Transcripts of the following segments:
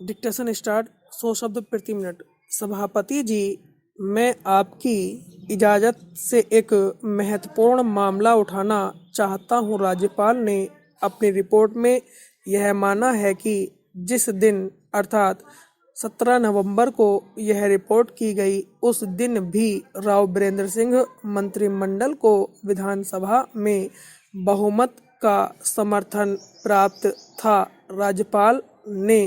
Dictation start. 100 शब्द प्रति minute. सभापति जी, मैं आपकी इजाज़त से एक महत्वपूर्ण मामला उठाना चाहता हूँ। राज्यपाल ने अपनी रिपोर्ट में यह माना है कि जिस दिन अर्थात 17 नवंबर को यह रिपोर्ट की गई, उस दिन भी राव बीरेंद्र सिंह मंत्रिमंडल को विधानसभा में बहुमत का समर्थन प्राप्त था। राज्यपाल ने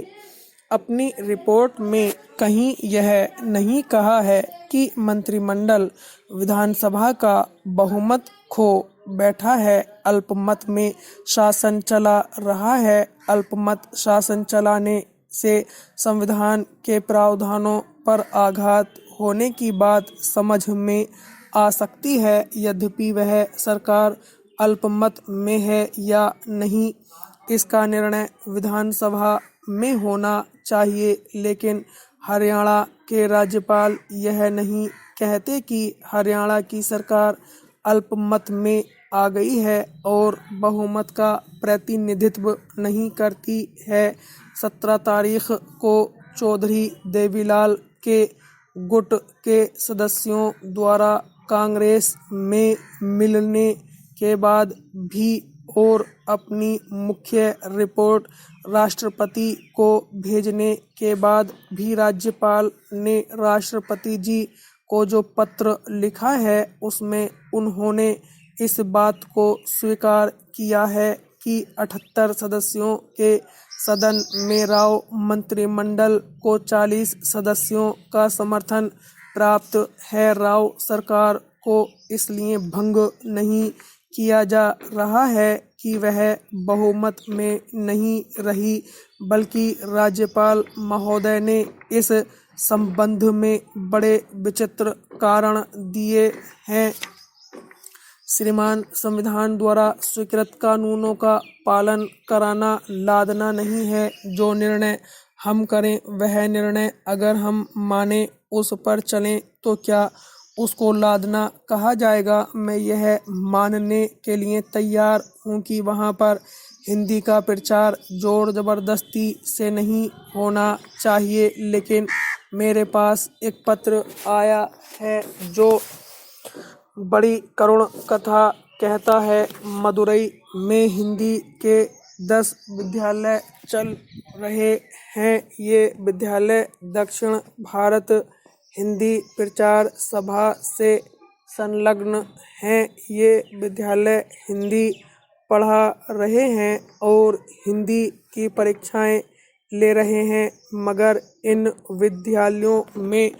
अपनी रिपोर्ट में कहीं यह नहीं कहा है कि मंत्रिमंडल विधानसभा का बहुमत खो बैठा है। अल्पमत में शासन चला रहा है। अल्पमत शासन चलाने से संविधान के प्रावधानों पर आघात होने की बात समझ में आ सकती है। यद्यपि वह सरकार अल्पमत में है या नहीं, इसका निर्णय विधानसभा में होना चाहिए। लेकिन हरियाणा के राज्यपाल यह नहीं कहते कि हरियाणा की सरकार अल्पमत में आ गई है और बहुमत का प्रतिनिधित्व नहीं करती है। 17 तारीख को चौधरी देवीलाल के गुट के सदस्यों द्वारा कांग्रेस में मिलने के बाद भी और अपनी मुख्य रिपोर्ट राष्ट्रपति को भेजने के बाद भी राज्यपाल ने राष्ट्रपति जी को जो पत्र लिखा है, उसमें उन्होंने इस बात को स्वीकार किया है कि 78 सदस्यों के सदन में राव मंत्रिमंडल को 40 सदस्यों का समर्थन प्राप्त है। राव सरकार को इसलिए भंग नहीं किया जा रहा है कि वह बहुमत में नहीं रही, बल्कि राज्यपाल महोदय ने इस संबंध में बड़े विचित्र कारण दिए हैं। श्रीमान, संविधान द्वारा स्वीकृत कानूनों का पालन कराना लादना नहीं है। जो निर्णय हम करें वह निर्णय अगर हम माने, उस पर चलें, तो क्या उसको लादना कहा जाएगा? मैं यह मानने के लिए तैयार हूँ कि वहाँ पर हिंदी का प्रचार जोर ज़बरदस्ती से नहीं होना चाहिए। लेकिन मेरे पास एक पत्र आया है जो बड़ी करुण कथा कहता है। मदुरई में हिंदी के 10 विद्यालय चल रहे हैं। ये विद्यालय दक्षिण भारत हिंदी प्रचार सभा से संलग्न हैं। ये विद्यालय हिंदी पढ़ा रहे हैं और हिंदी की परीक्षाएं ले रहे हैं, मगर इन विद्यालयों में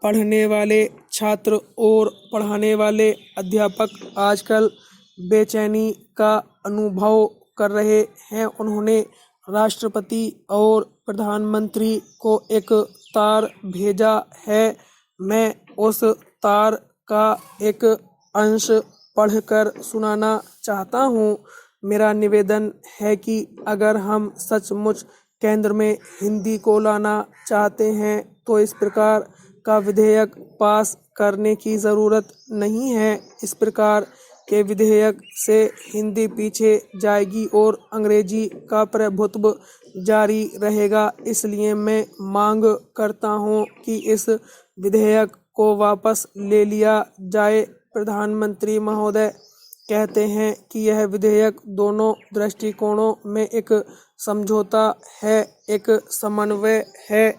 पढ़ने वाले छात्र और पढ़ाने वाले अध्यापक आजकल बेचैनी का अनुभव कर रहे हैं। उन्होंने राष्ट्रपति और प्रधानमंत्री को एक तार भेजा है। मैं उस तार का एक अंश पढ़कर सुनाना चाहता हूँ। मेरा निवेदन है कि अगर हम सचमुच केंद्र में हिंदी को लाना चाहते हैं तो इस प्रकार का विधेयक पास करने की ज़रूरत नहीं है। इस प्रकार के विधेयक से हिंदी पीछे जाएगी और अंग्रेजी का प्रभुत्व जारी रहेगा। इसलिए मैं मांग करता हूँ कि इस विधेयक को वापस ले लिया जाए। प्रधानमंत्री महोदय कहते हैं कि यह विधेयक दोनों दृष्टिकोणों में एक समझौता है, एक समन्वय है।